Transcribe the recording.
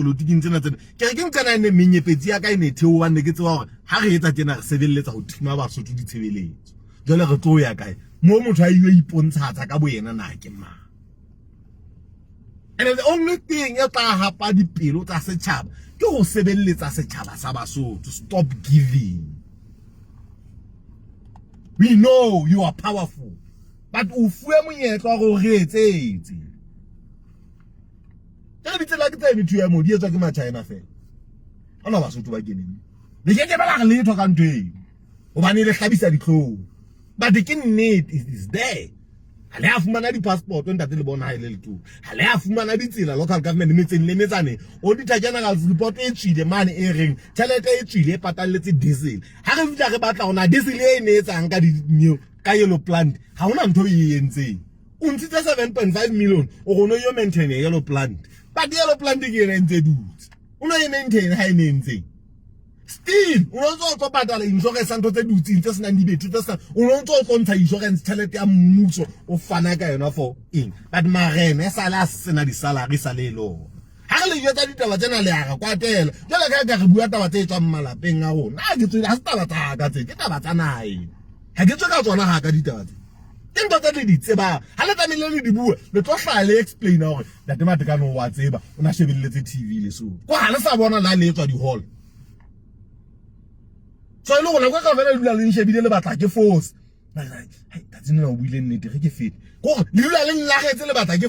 Politiking tsena tsena ke re ke ntsana ne menyepetsi ya ka ene theowa ne ke tseba hore ha re etsa tjena re sebelletsa ho thima Basotho ditshebeletso jole re tlo ya kae mo motho a ile ipontshatsa ka boyena na ke mang. And the only thing ya tla hapa dipelo tsa setjhaba ke ho sebelletsa setjhaba sa Basotho. Stop giving. We know you are powerful, but ufue monyetlo go re etsetse ke ditsela ke tsene thuya mo di etswa ke ma-China fela ana Basotho ba keneng le ke ba la letho ka ntwe o bane le hlabisa ditlhong but the need is there. Ha le a fumana di passport o ntate le bona ha ile le tu ha le a fumana ditsela local government metseng le metsane o di general report e tswile mane e reng tšhelete e tswile e patalletse diesel ha re fitla re batla ona diesel e ne etsang ka di new ka yellow plant ha hona ntho e entseng o ntshitse 7.5 million o gono yo maintain yellow plant but yellow plant ke ena ntse dutse o no e maintain ha e ne entseng still o ntse o patala insurance ntho tse dutseng tse senang dibethe tse sa o ntse o tlontsha insurance tšhelete ya mmuso o fana ka yona for in but marene e sala sena di salary sa le lo ha le yetsa ditaba tsena le aga kwatela jela ka re bua taba tse tswang malapeng a rona a ke tswe ha se taba tsa ka tse ke taba tsa nae ha ke tswe ka tsona ha ka ditaba tse ke ntho tse di tseba ha le tlamehile le di bua le tlo hlala le explain hore date matekano wa tseba o na shebelletse TV le so ko ha le sa bona la le etswa di hall. So le gona kwa ka vela dula le nshebile le batla ke force. Hey, that's no buile nnete ge ke fete. Go le dula le nlagetse le batla ke